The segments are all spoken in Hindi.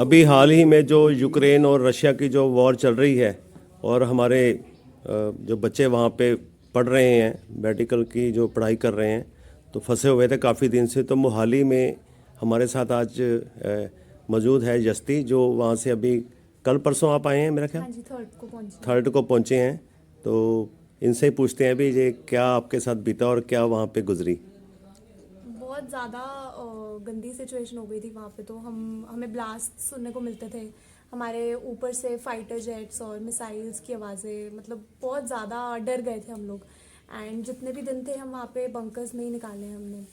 अभी हाल ही में जो यूक्रेन और रशिया की जो वॉर चल रही है और हमारे जो बच्चे वहाँ पे पढ़ रहे हैं, मेडिकल की जो पढ़ाई कर रहे हैं, तो फंसे हुए थे काफ़ी दिन से। तो मोहाली में हमारे साथ आज मौजूद है यस्ती, जो वहाँ से अभी कल परसों आप आए हैं मेरा ख्याल। हाँ जी, थर्ड को पहुंची। थर्ड को पहुँचे हैं। तो इनसे ही पूछते हैं अभी ये क्या आपके साथ बीता और क्या वहाँ पे गुजरी। बहुत ज़्यादा गंदी सिचुएशन हो गई थी वहाँ पे। तो हमें ब्लास्ट सुनने को मिलते थे, हमारे ऊपर से फाइटर जेट्स और मिसाइल्स की आवाज़ें, मतलब बहुत ज़्यादा डर गए थे हम लोग। एंड जितने भी दिन थे हम वहाँ पे बंकर्स में ही निकाले हमने।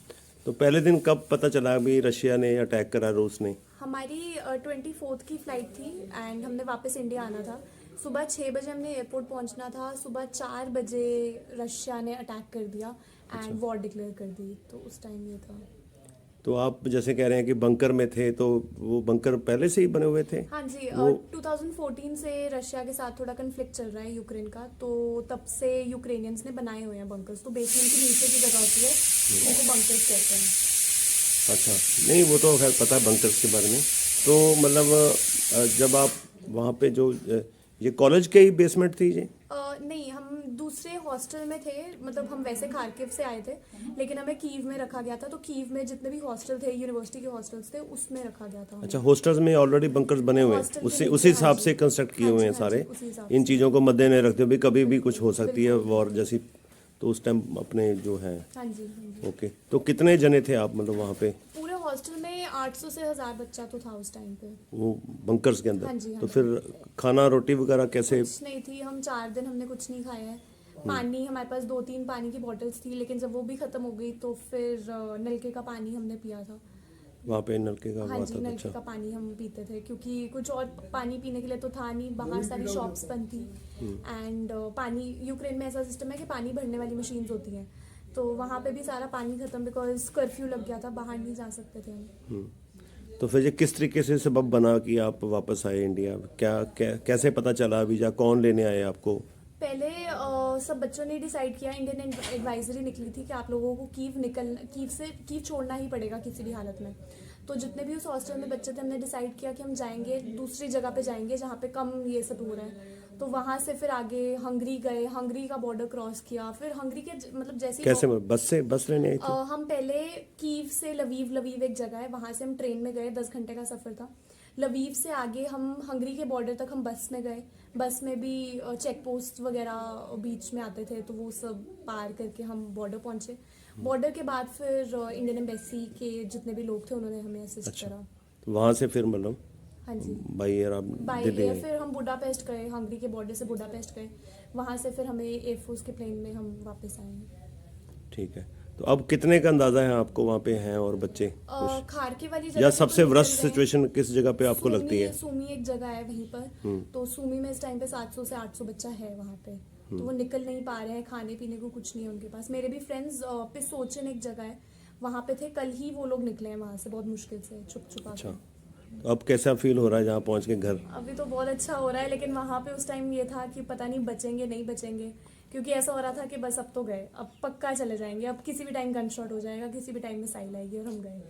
तो पहले दिन कब पता चला अभी रशिया ने अटैक करा, रूस ने? हमारी 24 की फ़्लाइट थी एंड हमने वापस इंडिया आना था। सुबह 6 बजे हमने एयरपोर्ट पहुंचना था, सुबह 4 बजे रशिया ने अटैक कर दिया अच्छा। एंड वॉर डिक्लेयर कर दी। तो उस टाइम ये था। तो आप जैसे कह रहे हैं कि बंकर में थे, तो वो बंकर पहले से ही बने हुए थे हाँ जी, वो? 2014 से रशिया के साथ थोड़ा कन्फ्लिक्ट चल रहा है यूक्रेन का, तो तब से यूक्रेनियंस ने बनाए हुए हैं बंकर्स। तो बेसमेंट के नीचे की जगह होती है, उनको बंकर्स कहते हैं। अच्छा। नहीं, वो तो खैर पता है बंकर्स के बारे में। तो मतलब जब आप वहाँ पे जो ये कॉलेज के ही बेसमेंट थी ये? नहीं, हम दूसरे हॉस्टल में थे। मतलब हम वैसे खारकिव से आए थे, लेकिन हमें कीव में रखा गया था। तो कीव में जितने भी हॉस्टल थे, यूनिवर्सिटी के हॉस्टल्स थे, उसमें रखा गया था अच्छा, हमें। हॉस्टल्स में ऑलरेडी बंकर्स बने हुए हैं, हॉस्टल के उसी नीचे, उसी हाँ हिसाब जी। से कंस्ट्रक्ट किए हाँ हुए जी, हैं हाँ जी, सारे। उसी हिसाब इन से। चीज़ों को मद्देनजर रखते हुए भी कभी भी कुछ बिल्कुल हो सकती है बिल्कुल। वॉर जैसी। तो उस टाइम अपने जो है। हाँ जी, हाँ जी। ओके, तो कितने जने थे आप मतलब वहाँ पे पूरे हॉस्टल में 800 से 1000 बच्चा तो था उस टाइम पे। वो बंकर्स के अंदर? हाँ जी, हाँ तो जी। फिर खाना रोटी वगैरह कैसे? कुछ नहीं थी, हम 4 दिन हमने कुछ नहीं खाया है। पानी हमारे पास 2-3 पानी की बॉटल्स थी, लेकिन जब वो भी ख़त्म हो गई तो फिर नलके का पानी हमने पिया था। वहाँ पे नलके का हाँ वो जी, आता था? नलके अच्छा। का पानी हम पीते थे, क्योंकि कुछ और पानी पीने के लिए तो था नहीं। बाहर सारी शॉप्स बंद थी। एंड पानी, यूक्रेन में ऐसा सिस्टम है कि पानी भरने वाली मशीन्स होती हैं, तो वहाँ पे भी सारा पानी ख़त्म, बिकॉज कर्फ्यू लग गया था, बाहर नहीं जा सकते थे हम। तो फिर ये किस तरीके से सबब बना कि आप वापस आए इंडिया? कैसे पता चला वीज़ा? कौन लेने आए आपको? पहले सब बच्चों ने डिसाइड किया, इंडियन एडवाइजरी निकली थी कि आप लोगों को कीव छोड़ना ही पड़ेगा किसी भी हालत में। तो जितने भी उस हॉस्टल में बच्चे थे, हमने डिसाइड किया कि हम जाएंगे, दूसरी जगह पे जाएंगे जहाँ पे कम ये सब हो रहा है। तो वहाँ से फिर आगे हंगरी गए, हंगरी का बॉर्डर क्रॉस किया, फिर हंगरी के मतलब जैसे ही कैसे, बस लेने आई थी? हम पहले कीव से लवीव, लवीव एक जगह है, वहाँ से हम ट्रेन में गए, 10 घंटे का सफ़र था। लवीव से आगे हम हंगरी के बॉर्डर तक हम बस में गए। बस में भी चेक पोस्ट वगैरह बीच में आते थे, तो वो सब पार करके हम बॉर्डर पहुंचे। बॉर्डर के बाद फिर इंडियन एम्बेसी के जितने भी लोग थे उन्होंने हमें असिस्ट अच्छा। करा। तो वहाँ से फिर मतलब हाँ जी। बाई एयर आप बाय दिल्ली एयर आई? फिर हम बुडापेस्ट गए, हंगरी के बॉर्डर से बुडापेस्ट गए। वहाँ से फिर हमें एयरफोर्स के प्लेन में हम वापस आए हैं। ठीक है। तो अब कितने का अंदाज़ा है आपको वहाँ पे हैं और बच्चे कुछ? खारके वाली या जगह से तो सबसे निकल वर्स्ट गए। सिचुएशन किस जगह पे आपको लगती सूमी है? सूमी एक जगह है वहीं पर। तो सूमी में इस टाइम पे 700 से 800 बच्चा है वहाँ पे। तो वो निकल नहीं पा रहे हैं, खाने पीने को कुछ नहीं है उनके पास। मेरे भी फ्रेंड्स पिसोचन एक जगह है, वहाँ पे थे, कल ही वो लोग निकले हैं वहाँ से बहुत मुश्किल से, छुप छुपा अच्छा। के। तो अब कैसा फील हो रहा है जहाँ पहुँच के घर? अभी तो बहुत अच्छा हो रहा है, लेकिन वहाँ पे उस टाइम ये था कि पता नहीं बचेंगे नहीं बचेंगे, क्योंकि ऐसा हो रहा था कि बस अब तो गए, अब पक्का चले जाएंगे, अब किसी भी टाइम गन शॉट हो जाएगा, किसी भी टाइम मिसाइल आएगी और हम गए।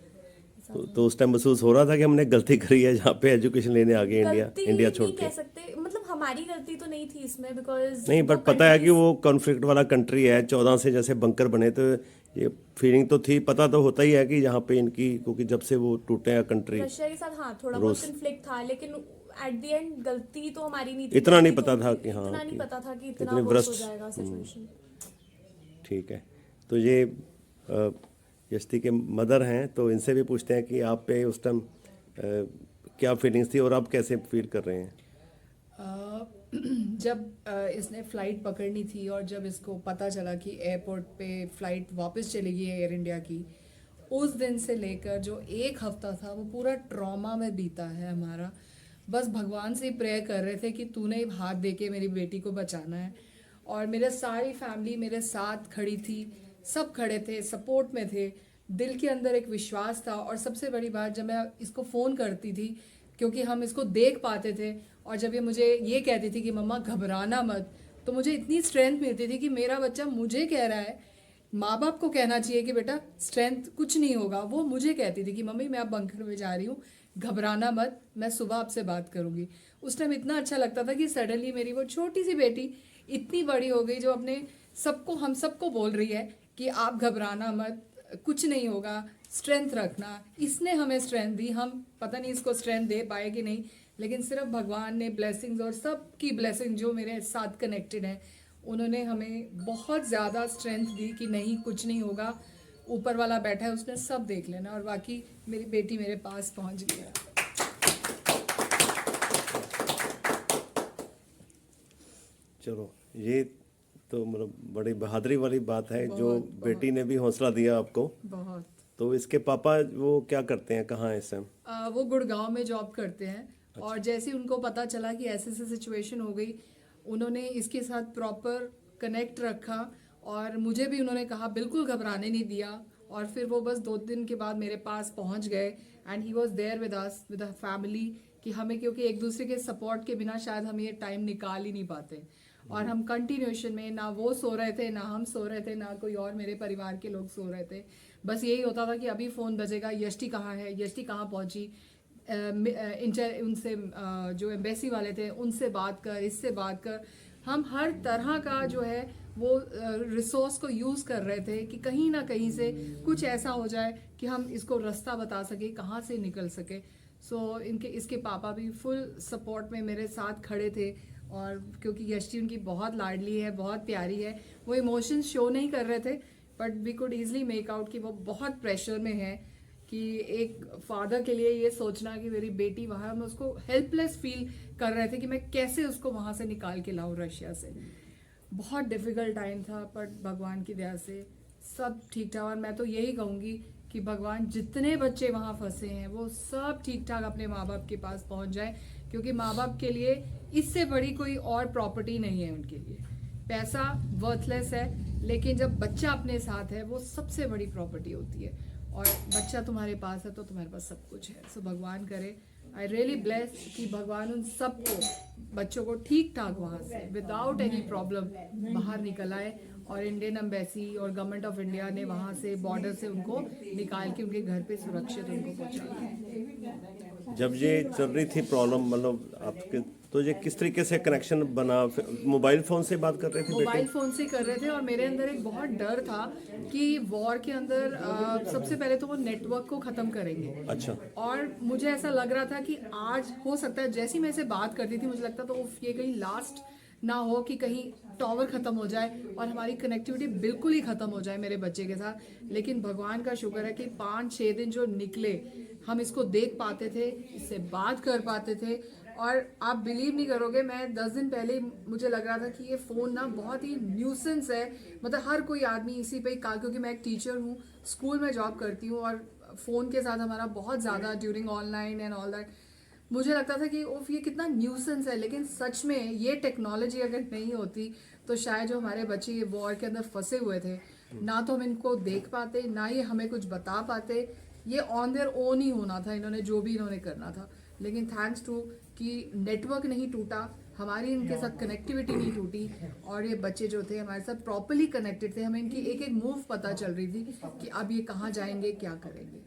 ऐसा था। तो उस टाइम महसूस हो रहा था कि हमने गलती करी है जहाँ पे एजुकेशन लेने आ गए इंडिया, गलती इंडिया छोड़ नहीं के? कह सकते, मतलब हमारी गलती तो नहीं थी इसमें, बिकॉज नहीं, जो बट पता है कि कंट्रीज वो कॉन्फ्लिक्ट वाला कंट्री है, 14 से जैसे बंकर बने, तो ये फीलिंग तो थी, पता तो होता ही है कि यहाँ पे इनकी, क्योंकि जब से वो टूटे हैं कंट्री रशिया के साथ हाँ थोड़ा बहुत रूस। कन्फ्लिक्ट था, लेकिन एट द एंड गलती तो हमारी नहीं थी, इतना नहीं गलती तो पता था उनकी। कि हाँ इतना नहीं कि पता था कि इतना इतने वर्स हो वर्स्ट। जाएगा सिचुएशन। ठीक है। तो ये यष्टि के मदर हैं, तो इनसे भी पूछते हैं कि आप पे उस टाइम क्या फीलिंग्स थी और आप कैसे फील कर रहे हैं? अ, जब इसने फ़्लाइट पकड़नी थी और जब इसको पता चला कि एयरपोर्ट पे फ़्लाइट वापस चलेगी एयर इंडिया की, उस दिन से लेकर जो एक हफ्ता था वो पूरा ट्रॉमा में बीता है हमारा। बस भगवान से प्रेयर कर रहे थे कि तूने हाथ दे के मेरी बेटी को बचाना है। और मेरे सारी फैमिली मेरे साथ खड़ी थी, सब खड़े थे, सपोर्ट में थे। दिल के अंदर एक विश्वास था। और सबसे बड़ी बात, जब मैं इसको फ़ोन करती थी, क्योंकि हम इसको देख पाते थे, और जब ये मुझे ये कहती थी कि मम्मा घबराना मत, तो मुझे इतनी स्ट्रेंथ मिलती थी कि मेरा बच्चा मुझे कह रहा है। माँ बाप को कहना चाहिए कि बेटा स्ट्रेंथ कुछ नहीं होगा, वो मुझे कहती थी कि मम्मी मैं अब बंकर में जा रही हूँ, घबराना मत, मैं सुबह आपसे बात करूंगी। उस टाइम इतना अच्छा लगता था कि सडनली मेरी वो छोटी सी बेटी इतनी बड़ी हो गई, जो अपने सबको, हम सबको बोल रही है कि आप घबराना मत, कुछ नहीं होगा, स्ट्रेंथ रखना। इसने हमें स्ट्रेंथ दी, हम पता नहीं इसको स्ट्रेंथ दे पाए कि नहीं, लेकिन सिर्फ भगवान ने ब्लेसिंग्स और सबकी ब्लेसिंग जो मेरे साथ कनेक्टेड है, उन्होंने हमें बहुत ज़्यादा स्ट्रेंथ दी कि नहीं कुछ नहीं होगा, ऊपर वाला बैठा है, उसने सब देख लेना। और बाकी मेरी बेटी मेरे पास पहुंच गई है। चलो, ये तो मतलब बड़ी बहादुरी वाली बात है जो बेटी ने भी हौसला दिया आपको। बहुत। तो इसके पापा वो क्या करते हैं, कहाँ हैं इस टाइम? वो गुड़गांव में जॉब करते हैं। और जैसे ही उनको पता चला कि ऐसे ऐसे सिचुएशन हो गई, उन्होंने इसके साथ प्रॉपर कनेक्ट रखा और मुझे भी उन्होंने कहा, बिल्कुल घबराने नहीं दिया। और फिर वो बस 2 दिन के बाद मेरे पास पहुंच गए and he was there with us, with a family, कि हमें, क्योंकि एक दूसरे के सपोर्ट के बिना शायद हम ये टाइम निकाल ही नहीं पाते। और हम कंटिन्यूएशन में, ना वो सो रहे थे, ना हम सो रहे थे, ना कोई और मेरे परिवार के लोग सो रहे थे। बस यही होता था कि अभी फ़ोन बजेगा, यष्टि कहाँ है, यष्टि कहाँ पहुंची, उनसे जो एम्बेसी वाले थे उनसे बात कर, इससे बात कर। हम हर तरह का जो है वो रिसोर्स को यूज़ कर रहे थे कि कहीं ना कहीं से कुछ ऐसा हो जाए कि हम इसको रास्ता बता सके, कहाँ से निकल सके। सो इसके पापा भी फुल सपोर्ट में मेरे साथ खड़े थे। और क्योंकि यष्टि उनकी बहुत लाडली है, बहुत प्यारी है, वो इमोशंस शो नहीं कर रहे थे, but we could easily make out कि वो बहुत प्रेशर में है। कि एक फादर के लिए ये सोचना कि मेरी बेटी वहाँ, हम उसको हेल्पलेस फील कर रहे थे कि मैं कैसे उसको वहाँ से निकाल के लाऊं रशिया से। बहुत डिफिकल्ट टाइम था, बट भगवान की दया से सब ठीक ठाक। और मैं तो यही कहूँगी कि भगवान जितने बच्चे वहाँ फंसे हैं वो सब ठीक ठाक अपने माँ बाप के पास पहुँच जाए, क्योंकि माँ बाप के लिए इससे बड़ी कोई और प्रॉपर्टी नहीं है उनके लिए। पैसा वर्थलेस है, लेकिन जब बच्चा अपने साथ है वो सबसे बड़ी प्रॉपर्टी होती है। और बच्चा तुम्हारे पास है तो तुम्हारे पास सब कुछ है। सो भगवान करे, आई रियली ब्लेस कि भगवान उन सबको, बच्चों को ठीक ठाक वहाँ से विदाउट एनी प्रॉब्लम बाहर निकल आए। और इंडियन एम्बेसी और गवर्नमेंट ऑफ इंडिया ने वहाँ से बॉर्डर से उनको निकाल के उनके घर पे सुरक्षित उनको पहुँचाया। जब ये चल रही थी प्रॉब्लम, मतलब आपके, तो ये किस तरीके से कनेक्शन बना? मोबाइल फोन से बात कर रहे थे? मोबाइल फोन से कर रहे थे। और मेरे अंदर एक बहुत डर था कि वॉर के अंदर सबसे पहले तो वो नेटवर्क को खत्म करेंगे। अच्छा। और मुझे ऐसा लग रहा था कि आज हो सकता है, जैसी मैं इसे बात करती थी मुझे लगता था उफ, ये कहीं लास्ट ना हो कि कहीं टावर खत्म हो जाए और हमारी कनेक्टिविटी बिल्कुल ही खत्म हो जाए मेरे बच्चे के साथ। लेकिन भगवान का शुक्र है कि 5-6 दिन जो निकले, हम इसको देख पाते थे, इससे बात कर पाते थे। और आप बिलीव नहीं करोगे, मैं 10 दिन पहले मुझे लग रहा था कि ये फ़ोन ना बहुत ही न्यूसेंस है, मतलब हर कोई आदमी इसी पे का, क्योंकि मैं एक टीचर हूँ, स्कूल में जॉब करती हूँ और फ़ोन के साथ हमारा बहुत ज़्यादा during online and all that, मुझे लगता था कि ओफ ये कितना न्यूसेंस है। लेकिन सच में ये टेक्नोलॉजी अगर नहीं होती तो शायद जो हमारे बच्चे ये वॉर के अंदर फंसे हुए थे, ना तो हम इनको देख पाते, ना ये हमें कुछ बता पाते, ये ऑन देयर ओन ही होना था, इन्होंने जो भी इन्होंने करना था। लेकिन थैंक्स टू कि नेटवर्क नहीं टूटा, हमारी इनके साथ कनेक्टिविटी नहीं टूटी, और ये बच्चे जो थे हमारे साथ प्रॉपरली कनेक्टेड थे। हमें इनकी एक एक मूव पता चल रही थी कि अब ये कहाँ जाएंगे, क्या करेंगे।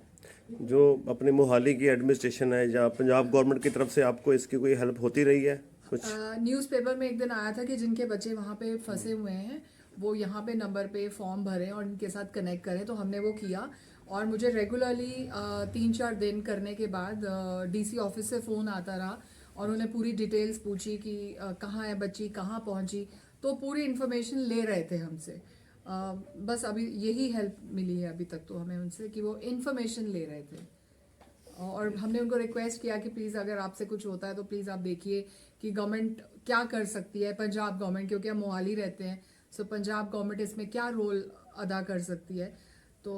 जो अपने मोहाली की एडमिनिस्ट्रेशन है या पंजाब गवर्नमेंट की तरफ से आपको इसकी कोई हेल्प होती रही है कुछ? न्यूज़पेपर में एक दिन आया था कि जिनके बच्चे वहाँ पे फंसे हुए हैं वो यहाँ पे नंबर पे फॉर्म भरें और इनके साथ कनेक्ट करें, तो हमने वो किया। और मुझे रेगुलरली 3-4 दिन करने के बाद डीसी ऑफिस से फ़ोन आता रहा और उन्हें पूरी डिटेल्स पूछी कि कहाँ है बच्ची, कहाँ पहुँची, तो पूरी इन्फॉर्मेशन ले रहे थे हमसे। बस अभी यही हेल्प मिली है अभी तक तो हमें उनसे, कि वो इन्फॉर्मेशन ले रहे थे। और हमने उनको रिक्वेस्ट किया कि प्लीज़ अगर आपसे कुछ होता है तो प्लीज़ आप देखिए कि गवर्नमेंट क्या कर सकती है, पंजाब गवर्नमेंट, क्योंकि हम मोहाली रहते हैं, सो पंजाब गवर्नमेंट इसमें क्या रोल अदा कर सकती है। तो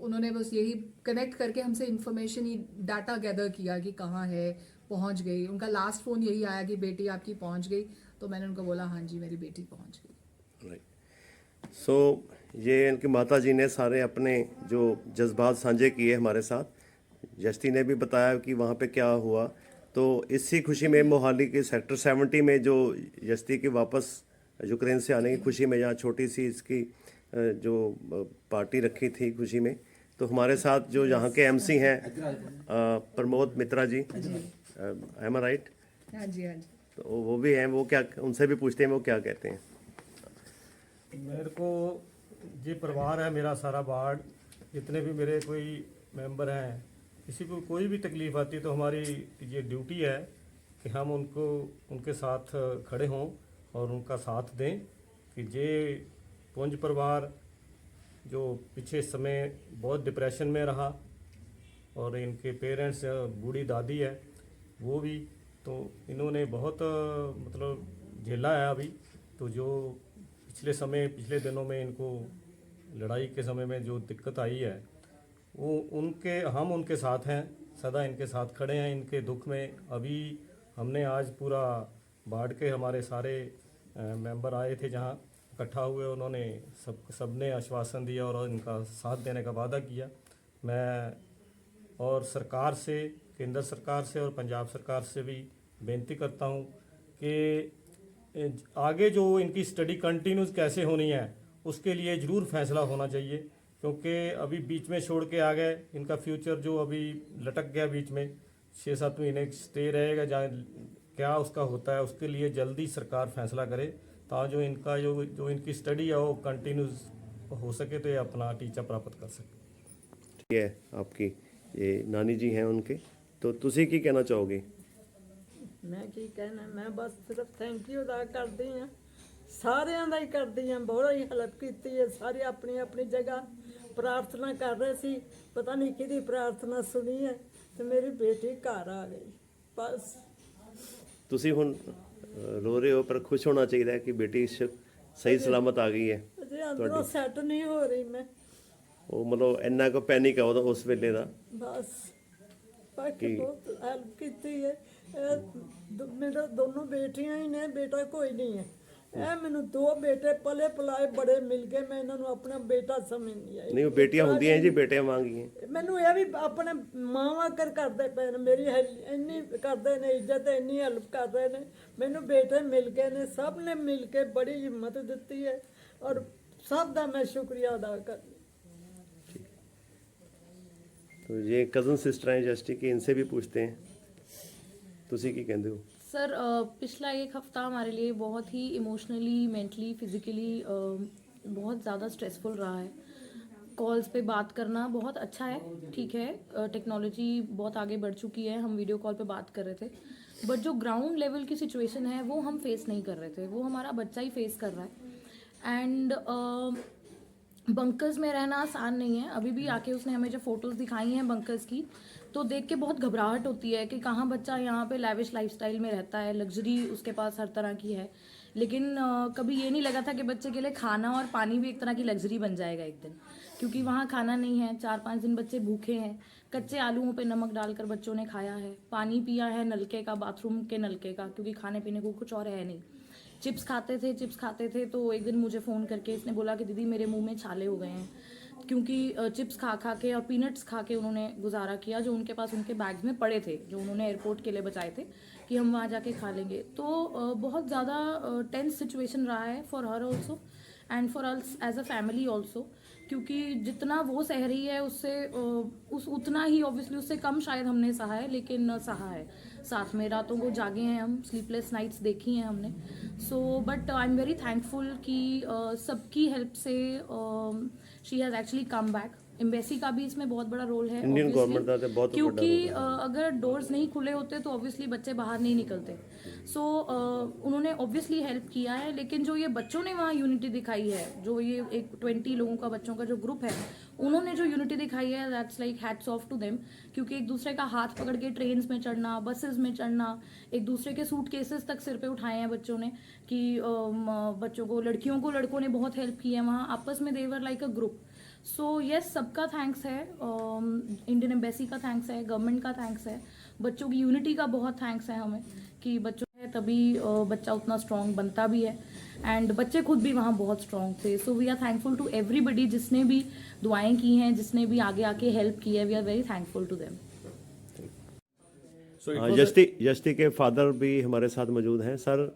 उन्होंने बस यही कनेक्ट करके हमसे इन्फॉर्मेशन ही, डाटा गैदर किया कि कहाँ है, पहुँच गई। उनका लास्ट फ़ोन यही आया कि बेटी आपकी पहुँच गई, तो मैंने उनको बोला हाँ जी मेरी बेटी पहुँच गई। राइट। सो ये इनकी माता जी ने सारे अपने जो जज्बात साझे किए हमारे साथ, जस्ती ने भी बताया कि वहाँ पे क्या हुआ। तो इसी खुशी में मोहाली के सेक्टर 70 में जो जस्ती की वापस यूक्रेन से आने की खुशी में, यहाँ छोटी सी इसकी जो पार्टी रखी थी खुशी में, तो हमारे साथ जो यहाँ के एमसी हैं प्रमोद मित्रा जी, एम आई राइट? हाँ जी, हाँ जी। तो वो भी हैं, वो क्या, उनसे भी पूछते हैं वो क्या कहते हैं। मेरे को ये परिवार है मेरा सारा वार्ड, जितने भी मेरे कोई मेंबर हैं, किसी को कोई भी तकलीफ़ आती है तो हमारी ये ड्यूटी है कि हम उनको उनके साथ खड़े हों और उनका साथ दें कि ये पुंज परिवार जो पिछले समय बहुत डिप्रेशन में रहा और इनके पेरेंट्स बूढ़ी दादी है वो भी, तो इन्होंने बहुत मतलब झेला है अभी। तो जो पिछले दिनों में इनको लड़ाई के समय में जो दिक्कत आई है वो हम उनके साथ हैं, सदा इनके साथ खड़े हैं इनके दुख में। अभी हमने आज पूरा वार्ड के हमारे सारे मेंबर आए थे जहां इकट्ठा हुए, उन्होंने सबने आश्वासन दिया और इनका साथ देने का वादा किया। मैं और सरकार से, केंद्र सरकार से और पंजाब सरकार से भी बेनती करता हूं कि आगे जो इनकी स्टडी कंटिन्यूस कैसे होनी है उसके लिए ज़रूर फैसला होना चाहिए, क्योंकि अभी बीच में छोड़ के आ गए, इनका फ्यूचर जो अभी लटक गया बीच में 6-7 महीने स्टे रहेगा, जहाँ क्या उसका होता है उसके लिए जल्दी सरकार फैसला करे ताकि जो इनका जो इनकी स्टडी है वो कंटिन्यूस हो सके तो ये अपना टीचर प्राप्त कर सके। ठीक है, आपकी ये नानी जी हैं उनके, तो तुसी की कहना चाहोगे? मैं की कहना, मैं बस सिर्फ थैंक यू अदा करदी हाँ, सारिਆਂ ਦਾ ਹੀ ਕਰਦੀ ਹਾਂ। ਬਹੁਤ ਹੀ ਹੈਲਪ ਕੀਤੀ ਹੈ, ਸਾਰੇ ਆਪਣੀ ਆਪਣੀ ਜਗ੍ਹਾ ਪ੍ਰਾਰਥਨਾ ਕਰ ਰਹੇ ਸੀ, ਪਤਾ ਨਹੀਂ ਕਿਹਦੀ ਪ੍ਰਾਰਥਨਾ ਸੁਣੀ ਹੈ ਤੇ ਮੇਰੀ ਬੇਟੀ ਘਰ ਆ ਗਈ ਬਸ। ਤੁਸੀਂ ਹੁਣ रो रहे हो पर खुश होना चाहिए कि बेटी सही सलामत आ गई है। ਅਜੇ ਅੰਦਰੋਂ ਸੈੱਟ ਨਹੀਂ ਹੋ ਰਹੀ ਮੈਂ, ਉਹ ਮਤਲਬ ਇੰਨਾ ਕੋ ਪੈਨਿਕ ਆ ਉਹਦਾ ਉਸ ਵੇਲੇ ਦਾ। ਬਸ ਬਾਕੀ ਬਹੁਤ ਹੈਲਪ ਕੀਤੀ ਹੈ। ਮੇਰੇ ਦੋਨੋਂ ਬੇਟੀਆਂ ਹੀ ਨੇ, ਬੇਟਾ ਕੋਈ ਨਹੀਂ ਹੈ। ਇਹ ਮੈਨੂੰ 2 ਬੇਟੇ ਪਲੇ ਪਲਾਏ ਬੜੇ ਮਿਲ ਗਏ, ਮੈਂ ਇਹਨਾਂ ਨੂੰ ਆਪਣਾ ਬੇਟਾ ਸਮਝਦੀ ਆਈ। ਨਹੀਂ ਉਹ ਬੇਟੀਆਂ ਹੁੰਦੀਆਂ ਜੀ, ਬੇਟਿਆਂ ਵਾਂਗੀਆਂ। ਮੈਨੂੰ ਇਹ ਵੀ ਆਪਣੇ ਮਾਵਾਂ ਕਰ ਕਰਦੇ ਪਏ ਨੇ, ਮੇਰੀ ਇੰਨੀ ਕਰਦੇ ਨੇ ਇੱਜ਼ਤ, ਇੰਨੀ ਹੈਲਪ ਕਰਦੇ ਨੇ। ਮੈਨੂੰ ਬੇਟੇ ਮਿਲ ਗਏ ਨੇ, ਸਭ ਨੇ ਮਿਲ ਕੇ ਬੜੀ ਹਿੰਮਤ ਦਿੱਤੀ ਹੈ ਔਰ ਸਭ ਦਾ ਮੈਂ ਸ਼ੁਕਰੀਆ ਅਦਾ ਕਰਦੀ। तो ये कज़न सिस्टर हैं जस्टी की, इनसे भी पूछते हैं, तुसी की कहते हो? सर पिछला 1 हफ्ता हमारे लिए बहुत ही इमोशनली, मेंटली, फिज़िकली बहुत ज़्यादा स्ट्रेसफुल रहा है। कॉल्स पे बात करना बहुत अच्छा है, ठीक है, टेक्नोलॉजी बहुत आगे बढ़ चुकी है, हम वीडियो कॉल पे बात कर रहे थे, बट जो ग्राउंड लेवल की सिचुएशन है वो हम फेस नहीं कर रहे थे, वो हमारा बच्चा ही फेस कर रहा है। एंड बंकर्स में रहना आसान नहीं है। अभी भी आके उसने हमें जब फ़ोटोज़ दिखाई हैं बंकर्स की तो देख के बहुत घबराहट होती है कि कहाँ बच्चा यहाँ पे लैविश लाइफस्टाइल में रहता है, लग्जरी उसके पास हर तरह की है, लेकिन कभी ये नहीं लगा था कि बच्चे के लिए खाना और पानी भी एक तरह की लग्जरी बन जाएगा एक दिन, क्योंकि वहाँ खाना नहीं है। 4-5 दिन बच्चे भूखे हैं, कच्चे आलूओं पे नमक डालकर बच्चों ने खाया है, पानी पिया है नलके का, बाथरूम के नलके का, क्योंकि खाने पीने को कुछ और है नहीं। चिप्स खाते थे तो एक दिन मुझे फ़ोन करके इसने बोला कि दीदी मेरे मुंह में छाले हो गए हैं, क्योंकि चिप्स खा के और पीनट्स खा के उन्होंने गुजारा किया जो उनके पास उनके बैग्स में पड़े थे, जो उन्होंने एयरपोर्ट के लिए बचाए थे कि हम वहाँ जाके खा लेंगे। तो बहुत ज़्यादा टेंस सिचुएशन रहा है for her also and for us as a family also, क्योंकि जितना वो सह रही है उससे उतना ही ऑब्वियसली उससे कम शायद हमने सहा है, लेकिन सहा है। साथ में रातों को जागे हैं हम, स्लीपलेस नाइट्स देखी हैं हमने। So but I am very thankful कि सबकी हेल्प से she has actually come back. Embassy का भी इसमें बहुत बड़ा रोल है इंडियन obviously, गवर्नमेंट का तो बहुत बड़ा क्योंकि रोल है। अगर डोर्स नहीं खुले होते तो ऑब्वियसली बच्चे बाहर नहीं निकलते। सो उन्होंने ऑब्वियसली हेल्प किया है, लेकिन जो ये बच्चों ने वहाँ यूनिटी दिखाई है, जो ये एक 20 लोगों का बच्चों का जो ग्रुप है, उन्होंने जो यूनिटी दिखाई है that's like hats off to them, क्योंकि एक दूसरे का हाथ पकड़ के ट्रेन्स में चढ़ना, बसेस में चढ़ना, एक दूसरे के सूट केसेस तक सिर पे उठाए हैं बच्चों ने, कि बच्चों को, लड़कियों को लड़कों ने बहुत हेल्प की है वहाँ आपस में, they're like a group. So yes, सबका थैंक्स है, इंडियन एम्बेसी का थैंक्स है, गवर्नमेंट का थैंक्स है, बच्चों की यूनिटी का बहुत थैंक्स है हमें, कि बच्चों है तभी बच्चा उतना स्ट्रॉन्ग बनता भी है, एंड बच्चे खुद भी वहाँ बहुत स्ट्रॉन्ग थे। So we are thankful to everybody जिसने भी दुआएं की हैं, जिसने भी आगे आके हेल्प की है, we are very thankful to them. Yashti के फादर भी हमारे साथ मौजूद हैं। सर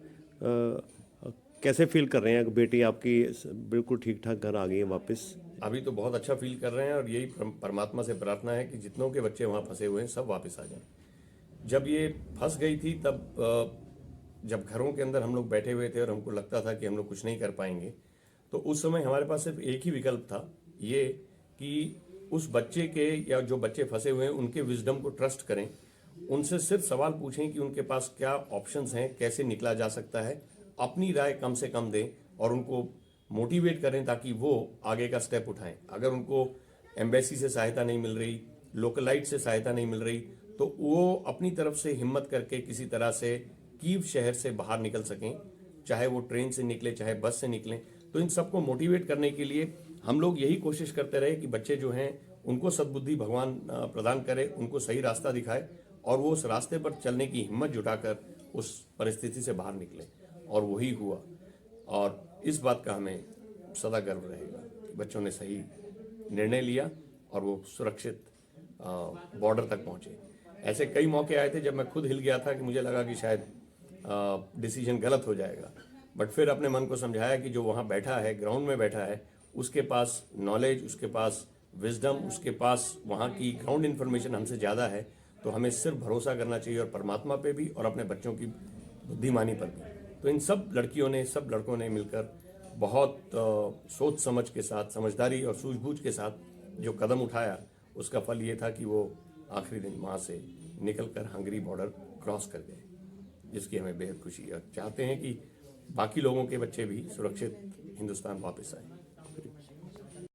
कैसे फील कर रहे हैं कि बेटी आपकी बिल्कुल ठीक ठाक घर आ गई है वापस? अभी तो बहुत अच्छा फील कर रहे हैं और यही परमात्मा से प्रार्थना है कि जितनों के बच्चे वहाँ फंसे हुए हैं सब वापस आ जाएं। जब ये फंस गई थी तब जब घरों के अंदर हम लोग बैठे हुए थे और हमको लगता था कि हम लोग कुछ नहीं कर पाएंगे, तो उस समय हमारे पास सिर्फ एक ही विकल्प था, ये कि उस बच्चे के या जो बच्चे फंसे हुए हैं उनके विजडम को ट्रस्ट करें, उनसे सिर्फ सवाल पूछें कि उनके पास क्या ऑप्शंस हैं, कैसे निकला जा सकता है, अपनी राय कम से कम दें और उनको मोटिवेट करें ताकि वो आगे का स्टेप उठाएं। अगर उनको एम्बेसी से सहायता नहीं मिल रही, लोकलाइट से सहायता नहीं मिल रही, तो वो अपनी तरफ से हिम्मत करके किसी तरह से कीव शहर से बाहर निकल सकें, चाहे वो ट्रेन से निकले चाहे बस से निकलें। तो इन सबको मोटिवेट करने के लिए हम लोग यही कोशिश करते रहे कि बच्चे जो हैं उनको सद्बुद्धि भगवान प्रदान करे, उनको सही रास्ता दिखाए और वो उस रास्ते पर चलने की हिम्मत जुटाकर उस परिस्थिति से बाहर निकले, और वही हुआ। और इस बात का हमें सदा गर्व रहेगा कि बच्चों ने सही निर्णय लिया और वो सुरक्षित बॉर्डर तक पहुंचे। ऐसे कई मौके आए थे जब मैं खुद हिल गया था कि मुझे लगा कि शायद डिसीजन गलत हो जाएगा, बट फिर अपने मन को समझाया कि जो वहाँ बैठा है, ग्राउंड में बैठा है, उसके पास नॉलेज, उसके पास विजडम, उसके पास वहाँ की ग्राउंड इन्फॉर्मेशन हमसे ज़्यादा है, तो हमें सिर्फ भरोसा करना चाहिए, और परमात्मा पे भी और अपने बच्चों की बुद्धिमानी पर भी। तो इन सब लड़कियों ने, सब लड़कों ने मिलकर बहुत सोच समझ के साथ, समझदारी और सूझबूझ के साथ जो कदम उठाया, उसका फल ये था कि वो आखिरी दिन वहाँ से निकलकर हंगरी बॉर्डर क्रॉस कर गए, जिसकी हमें बेहद खुशी है। और चाहते हैं कि बाकी लोगों के बच्चे भी सुरक्षित हिंदुस्तान वापस आए।